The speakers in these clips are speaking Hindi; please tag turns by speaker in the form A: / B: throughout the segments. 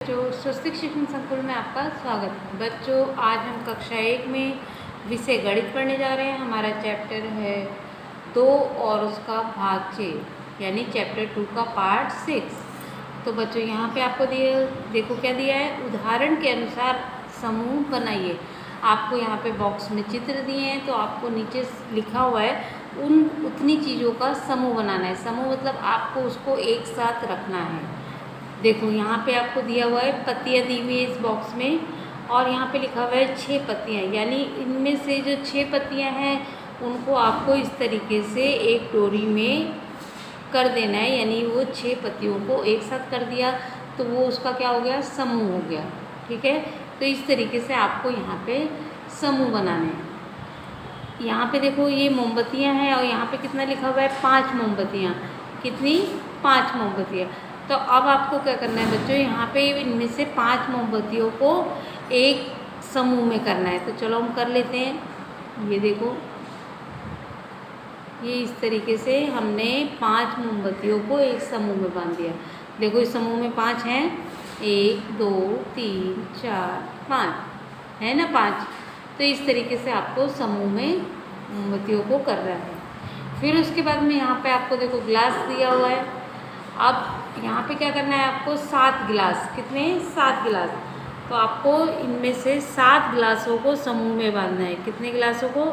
A: बच्चों, स्वस्तिक शिक्षण संकुल में आपका स्वागत है। बच्चों, आज हम कक्षा 1 में विषय गणित पढ़ने जा रहे हैं। हमारा चैप्टर है 2 और उसका भाग 6 यानी चैप्टर 2 का पार्ट 6। तो बच्चों, यहाँ पे आपको देखो क्या दिया है। उदाहरण के अनुसार समूह बनाइए। आपको यहाँ पे बॉक्स में चित्र दिए हैं, तो आपको नीचे लिखा हुआ है उतनी चीज़ों का समूह बनाना है। समूह मतलब आपको उसको एक साथ रखना है। देखो यहाँ पे आपको दिया हुआ है, पत्तियाँ दी हुई है इस बॉक्स में, और यहाँ पे लिखा हुआ है 6 पत्तियाँ, यानी इनमें से जो 6 पत्तियाँ हैं उनको आपको इस तरीके से एक डोरी में कर देना है। यानी वो 6 पत्तियों को एक साथ कर दिया तो वो उसका क्या हो गया, समूह हो गया। ठीक है, तो इस तरीके से आपको यहाँ पे समूह बनाने हैं। यहाँ पे देखो ये मोमबत्तियाँ हैं और यहाँ पे कितना लिखा हुआ है, 5 मोमबत्तियाँ। कितनी? 5 मोमबत्तियाँ। तो अब आपको क्या करना है बच्चों, यहाँ पे इनमें से 5 मोमबत्तियों को एक समूह में करना है। तो चलो हम कर लेते हैं। ये देखो, ये इस तरीके से हमने 5 मोमबत्तियों को एक समूह में बांध दिया। देखो इस समूह में 5 हैं, 1 2 3 4 5 है ना, 5। तो इस तरीके से आपको समूह में मोमबत्तियों को कर रहा है। फिर उसके बाद में यहाँ पे आपको देखो ग्लास दिया हुआ है। अब यहाँ पे क्या करना है आपको, 7 गिलास। कितने? 7 गिलास। तो आपको इनमें से 7 गिलासों को समूह में बांधना है। कितने गिलासों को?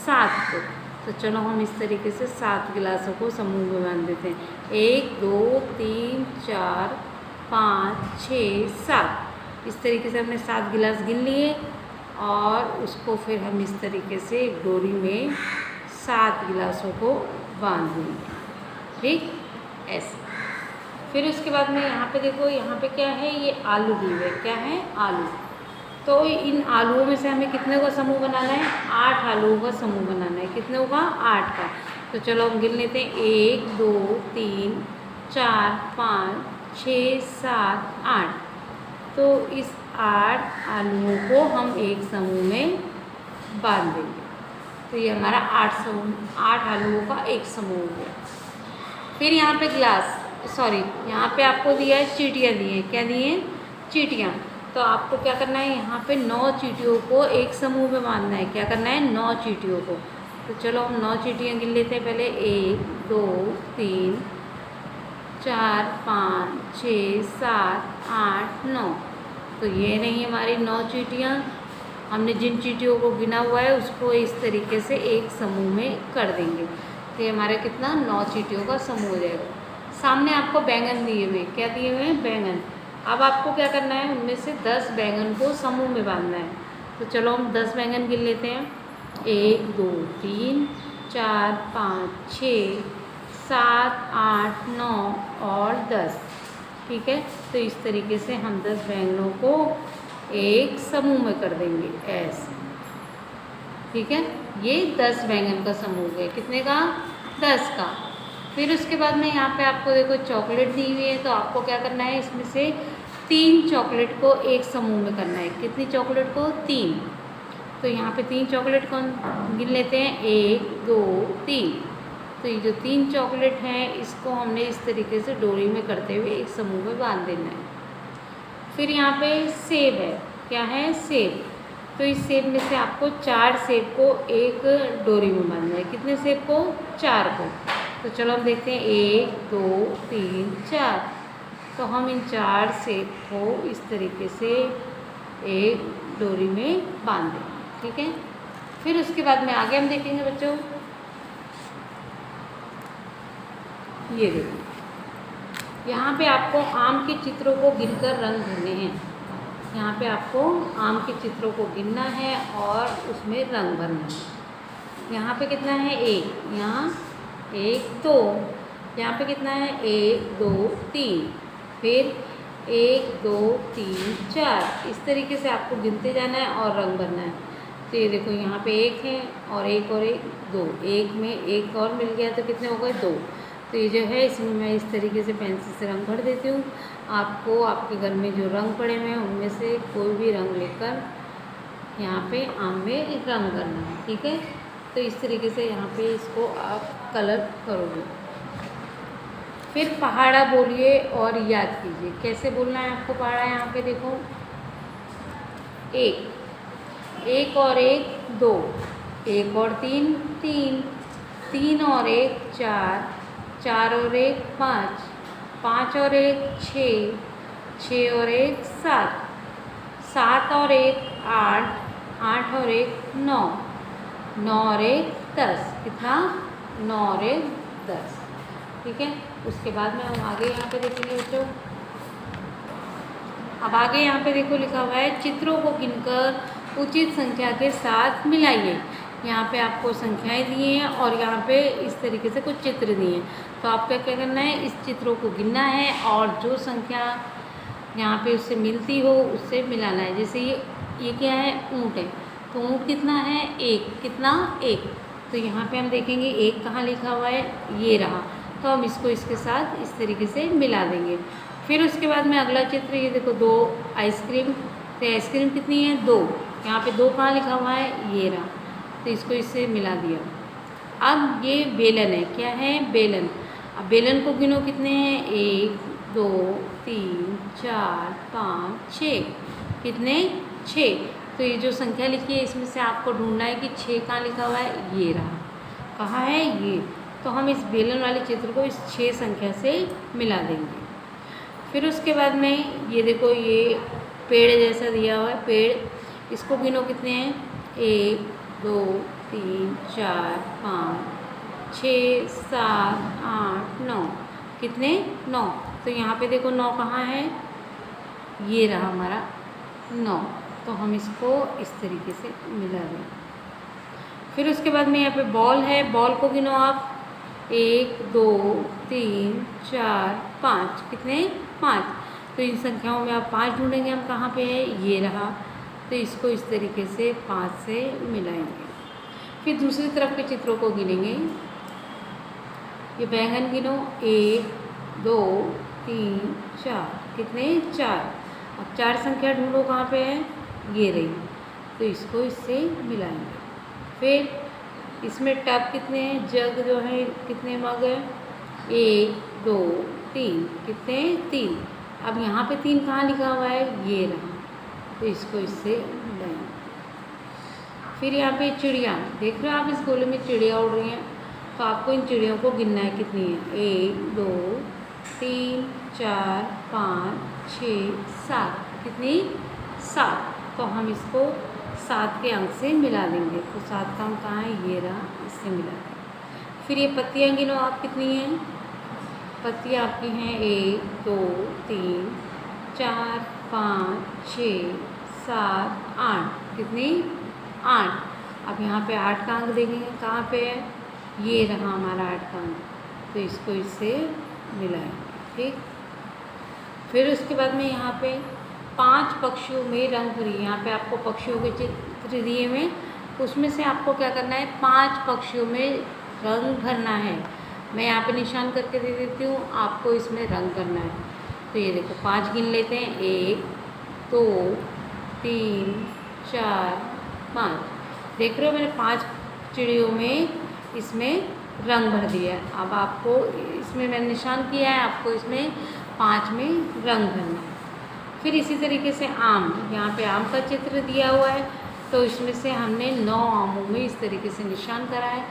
A: 7 को। तो चलो हम इस तरीके से 7 गिलासों को समूह में बांध देते हैं। 1 2 3 4 5 6 7। इस तरीके से हमने 7 गिलास गिन लिए और उसको फिर हम इस तरीके से डोरी में 7 गिलासों को बांध देंगे। ठीक, ऐसे। फिर उसके बाद में यहाँ पे देखो, यहाँ पे क्या है, ये आलू दी हुए है। क्या है? आलू। तो इन आलूओं में से हमें कितने का समूह बनाना है? 8 आलूओं का समूह बनाना है। कितने होगा? 8 का। तो चलो हम गिन लेते हैं। 1 2 3 4 5 6 7 8। तो इस 8 आलूओं को हम एक समूह में बांध देंगे। तो ये हमारा 8 आलूओं का एक समूह हो गया। फिर यहाँ पे यहाँ पे आपको दिया है, चींटियाँ दी हैं। क्या दी हैं? चींटियाँ। तो आपको क्या करना है, यहाँ पे 9 चींटियों को एक समूह में बांधना है। क्या करना है? 9 चींटियों को। तो चलो हम 9 चींटियाँ गिन लेते हैं पहले। 1 2 3 4 5 6 7 8 9। तो ये नहीं हमारी 9 चींटियाँ। हमने जिन चींटियों को गिना हुआ है उसको इस तरीके से एक समूह में कर देंगे। तो ये हमारा कितना? 9 चींटियों का समूह हो जाएगा। सामने आपको बैंगन दिए हुए। क्या दिए हुए हैं? बैंगन। अब आपको क्या करना है, उनमें से 10 बैंगन को समूह में बांधना है। तो चलो हम 10 बैंगन गिन लेते हैं। 1 2 3 4 5 6 7 8 9 और 10। ठीक है, तो इस तरीके से हम 10 बैंगनों को एक समूह में कर देंगे ऐसे। ठीक है, ये 10 बैंगन का समूह है। कितने का? 10 का। फिर उसके बाद में यहाँ पे आपको देखो चॉकलेट दी हुई है। तो आपको क्या करना है, इसमें से 3 चॉकलेट को एक समूह में करना है। कितनी चॉकलेट को? 3। तो यहाँ पे 3 चॉकलेट को गिन लेते हैं। 1 2 3। तो ये जो 3 चॉकलेट हैं इसको हमने इस तरीके से डोरी में करते हुए एक समूह में बांध देना है। फिर यहाँ पे सेब है। क्या है? सेब। तो इस सेब में से आपको 4 सेब को एक डोरी में बांधना है। कितने सेब को? 4 को। तो चलो हम देखते हैं। 1 2 3 4। तो हम इन 4 सेब को इस तरीके से एक डोरी में बांध देंगे। ठीक है, फिर उसके बाद में आगे हम देखेंगे बच्चों। ये देखिए, यहाँ पे आपको आम के चित्रों को गिनकर रंग भरने हैं। यहाँ पे आपको आम के चित्रों को गिनना है और उसमें रंग भरना है। यहाँ पे कितना है? 1। यहाँ 1 2। यहाँ पे कितना है? 1 2 3। फिर 1 2 3 4। इस तरीके से आपको गिनते जाना है और रंग भरना है। तो ये देखो, यहाँ पे 1 है और 1 और 1 2। 1 में 1 और मिल गया तो कितने हो गए? 2। तो ये जो है इसमें मैं इस तरीके से पेंसिल से रंग भर देती हूँ। आपको आपके घर में जो रंग पड़े हुए हैं उनमें से कोई भी रंग लेकर यहाँ पे आम में रंग करना है। ठीक है, तो इस तरीके से यहाँ पे इसको आप कलर करोगे। फिर पहाड़ा बोलिए और याद कीजिए। कैसे बोलना है आपको पहाड़ा? यहाँ पे देखो, एक, एक और एक दो, एक और तीन तीन, तीन और एक चार, चार और एक पाँच, पाँच और एक छः, छः और एक सात, सात और एक आठ, आठ और एक नौ, नौ और एक 10। कितना? 9 और एक 10। ठीक है। उसके बाद में हम आगे यहाँ पे देखेंगे बच्चों। अब आगे यहाँ पे देखो लिखा हुआ है, चित्रों को गिनकर उचित संख्या के साथ मिलाइए। यहाँ पे आपको संख्याएं दी हैं और यहाँ पे इस तरीके से कुछ चित्र दिए हैं। तो आपका क्या करना है, इस चित्रों को गिनना है और जो संख्या यहाँ पे उससे मिलती हो उससे मिलाना है। जैसे ये क्या है? ऊँट है। तो ऊँट कितना है? एक। कितना? एक। तो यहाँ पे हम देखेंगे एक कहाँ लिखा हुआ है, ये रहा। तो हम इसको इसके साथ इस तरीके से मिला देंगे। फिर उसके बाद में अगला चित्र, ये देखो, दो आइसक्रीम। तो आइसक्रीम कितनी है? दो। यहाँ पे दो कहाँ लिखा हुआ है? ये रहा। तो इसको इससे मिला दिया। अब ये बेलन है। क्या है? बेलन। अब बेलन को गिनो, कितने हैं? एक, दो, तीन, चार, पाँच, छः। कितने? छः। तो ये जो संख्या लिखी है इसमें से आपको ढूंढना है कि 6 कहाँ लिखा हुआ है? ये रहा। कहाँ है? ये। तो हम इस बेलन वाले चित्र को इस 6 संख्या से मिला देंगे। फिर उसके बाद में ये देखो, ये पेड़ जैसा दिया हुआ है, पेड़। इसको गिनो, कितने हैं? 1, 2, 3, 4, 5, 6, 7, 8, 9। कितने? 9। तो यहाँ पे देखो 9 कहाँ है? ये रहा हमारा 9। तो हम इसको इस तरीके से मिला दें। फिर उसके बाद में यहाँ पे बॉल है। बॉल को गिनो आप, 1, 2, 3, 4, 5। कितने? 5। तो इन संख्याओं में आप 5 ढूंढेंगे हम, कहाँ पे है? ये रहा। तो इसको इस तरीके से 5 से मिलाएंगे। फिर दूसरी तरफ के चित्रों को गिनेंगे। ये बैंगन गिनो, 1, 2, 3, 4। कितने? 4। अब 4 संख्या ढूंढो, कहाँ पे है? ये रही। तो इसको इससे मिलाएंगे। फिर इसमें टब कितने हैं? जग जो है, कितने मग है? 1, 2, 3। कितने? 3। अब यहाँ पे 3 कहाँ लिखा हुआ है? ये रहा। तो इसको इससे मिलाएंगे। फिर यहाँ पे चिड़िया, देख रहे हो आप, इस गोले में चिड़िया उड़ रही हैं। तो आपको इन चिड़ियों को गिनना है, कितनी है? 1, 2, 3, 4, 5, 6, 7। कितनी? 7। तो हम इसको 7 के अंक से मिला देंगे। तो 7 का अंक कहाँ है? ये रहा। इससे मिला देंगे। फिर ये पत्तियाँ गिनो आप, कितनी हैं? पत्तियाँ आपकी हैं 1, 2, 3, 4, 5, 6, 7, 8। कितनी? 8। अब यहाँ पे 8 का अंक देखेंगे, कहाँ पे है? ये रहा हमारा 8 का अंक। तो इसको इससे मिलाएंगे। ठीक। फिर उसके बाद में यहाँ पे 5 पक्षियों में रंग भरी। यहाँ पे आपको पक्षियों के चित्र दिए हुए, उसमें से आपको क्या करना है? 5 पक्षियों में रंग भरना है। मैं यहाँ पे निशान करके दे देती हूँ, आपको इसमें रंग करना है। तो ये देखो, 5 गिन लेते हैं। 1, 2, 3, 4, 5। देख रहे हो, मैंने 5 चिड़ियों में इसमें रंग भर दिया। अब आपको इसमें मैंने निशान किया है, आपको इसमें 5 में रंग भरना है। फिर इसी तरीके से आम, यहाँ पे आम का चित्र दिया हुआ है। तो इसमें से हमने 9 आमों में इस तरीके से निशान करा है।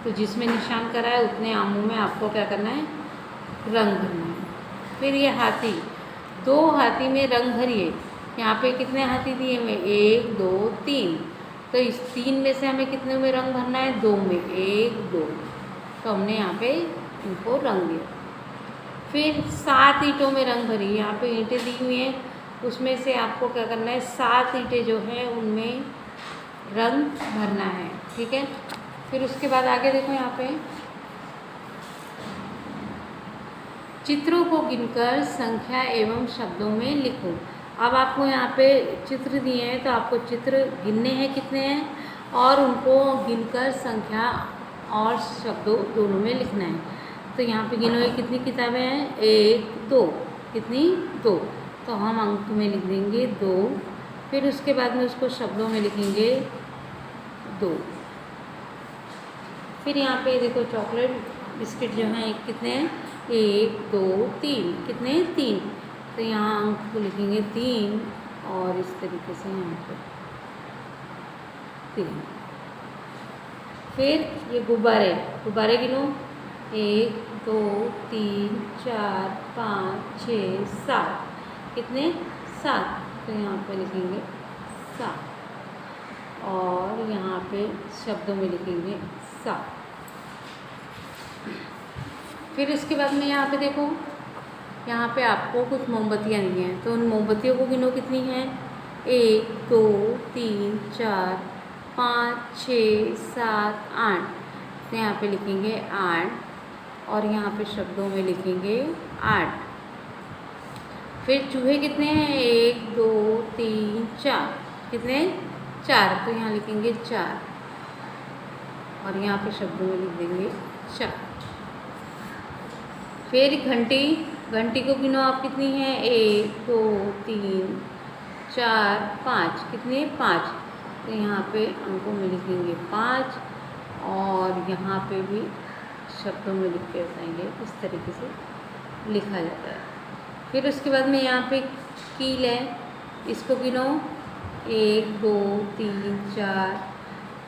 A: तो जिसमें निशान करा है उतने आमों में आपको क्या करना है? रंग भरना है। फिर ये हाथी, 2 हाथी में रंग भरिए। यहाँ पे कितने हाथी दिए हुए? 1, 2, 3। तो इस 3 में से हमें कितने में रंग भरना है? 2 में। 1, 2। तो हमने यहाँ पे इनको रंग दिया। फिर 7 ईंटों में रंग भरी। यहाँ पे ईंटें दी हुई हैं, उसमें से आपको क्या करना है? 7 ईंटें जो हैं उनमें रंग भरना है। ठीक है। फिर उसके बाद आगे देखो, यहाँ पे चित्रों को गिनकर संख्या एवं शब्दों में लिखो। अब आपको यहाँ पे चित्र दिए हैं, तो आपको चित्र गिनने हैं, कितने हैं, और उनको गिनकर संख्या और शब्दों दोनों में लिखना है। तो यहाँ पे गिनो, कितनी किताबें हैं? 1, 2। कितनी? 2। तो हम अंक में लिख देंगे 2। फिर उसके बाद में उसको शब्दों में लिखेंगे 2। फिर यहाँ पे देखो, चॉकलेट बिस्किट जो हैं कितने हैं? 1 2 3, कितने 3। तो यहाँ अंक को लिखेंगे 3 और इस तरीके से यहाँ पे 3। फिर ये गुब्बारे, गुब्बारे गिनो 1 2 3 4 5 6 7, कितने 7। तो यहाँ पे लिखेंगे 7 और यहाँ पे शब्दों में लिखेंगे 7। फिर इसके बाद में यहाँ पे देखो, यहाँ पे आपको कुछ मोमबत्तियाँ दी हैं, तो उन मोमबत्तियों को गिनो कितनी हैं। 1 2 3 4 5 6 7 8। तो यहाँ पे लिखेंगे 8 और यहाँ पे शब्दों में लिखेंगे 8। फिर चूहे कितने हैं, 1 2 3 4, कितने 4। तो यहाँ लिखेंगे 4 और यहाँ पे शब्दों में लिख देंगे 4। फिर घंटी, घंटी को गिनो आप कितनी है, 1 2 3 4 5, कितने 5। तो यहाँ पे अंकों में लिखेंगे 5 और यहाँ पे भी शब्दों में लिख के बताएंगे। इस तरीके से लिखा जाता है। फिर उसके बाद में यहाँ पे कील है, इसको गिनो 1 2 3 4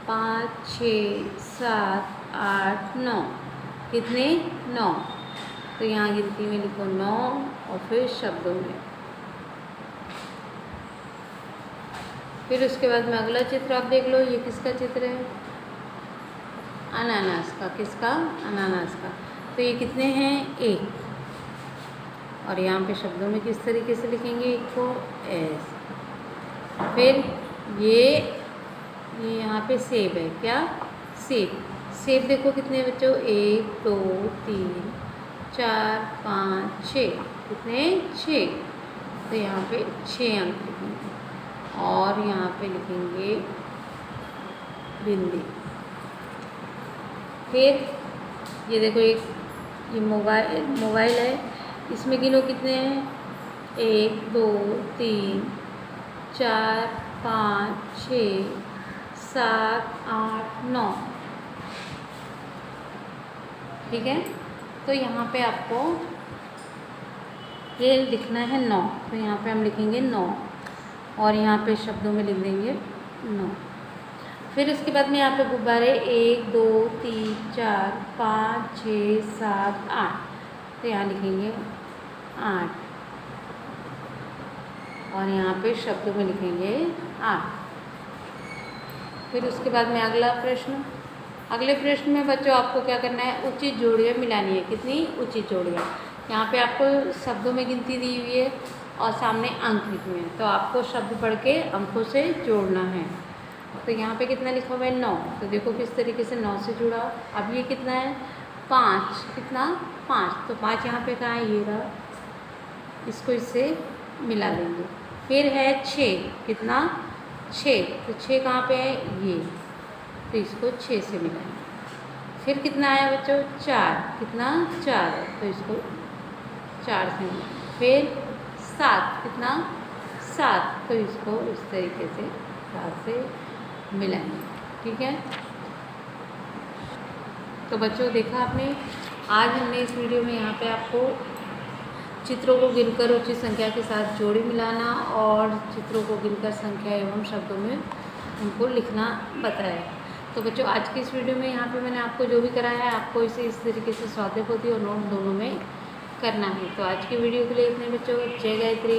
A: 5 6 7 8 9, कितने 9। तो यहाँ गिनती में लिखो 9 और फिर शब्दों में। फिर उसके बाद में अगला चित्र आप देख लो, ये किसका चित्र है, अनानास का। किसका, अनानास का। तो ये कितने हैं, 1 और यहाँ पे शब्दों में किस तरीके से लिखेंगे, 1 को ऐसे। फिर ये यहाँ पे सेब है, क्या सेब। सेब देखो कितने बच्चों, 1 2 3 4 5 6, कितने 6। तो यहाँ पे 6 अंक लिखेंगे और यहाँ पे लिखेंगे बिंदी। फिर ये देखो, एक ये मोबाइल है, इसमें गिनो कितने हैं, 1 2 3 4 5 6 7 8 9, ठीक है। तो यहाँ पे आपको ये लिखना है 9, तो यहाँ पे हम लिखेंगे 9 और यहाँ पे शब्दों में लिख देंगे 9। फिर उसके बाद में यहाँ पे गुब्बारे 1 2 3 4 5 6 7 8, तो यहाँ लिखेंगे 8 और यहाँ पे शब्दों में लिखेंगे 8। फिर उसके बाद में अगला प्रश्न, अगले प्रश्न में बच्चों आपको क्या करना है, उचित जोड़ियाँ मिलानी है। कितनी उचित जोड़ियाँ, यहाँ पे आपको शब्दों में गिनती दी हुई है और सामने अंक लिखे हुए हैं, तो आपको शब्द पढ़ के अंकों से जोड़ना है। तो यहाँ पे कितना लिखा हुआ है, 9। तो देखो किस तरीके से 9 से जुड़ा। अब ये कितना है, 5, कितना 5। तो 5 यहाँ पे कहाँ है, ये रहा, इसको इससे मिला देंगे। फिर है 6, कितना 6। तो 6 कहाँ पे है, ये, तो इसको 6 से मिलाएंगे। फिर कितना आया बच्चों, 4, कितना 4, तो इसको 4 से मिलाएंगे। फिर 7, कितना 7, तो इसको इस तरीके से 4 से मिलाएंगे, ठीक है। तो बच्चों देखा आपने, आज हमने इस वीडियो में यहाँ पे आपको चित्रों को गिनकर उचित संख्या के साथ जोड़ी मिलाना और चित्रों को गिनकर संख्या एवं शब्दों में उनको लिखना बताया। तो बच्चों आज की इस वीडियो में यहाँ पे मैंने आपको जो भी कराया है, आपको इसे इस तरीके से स्वाध्याय पोथी और नोट दोनों में करना है। तो आज की वीडियो के लिए इतने बच्चों, जय गायत्री।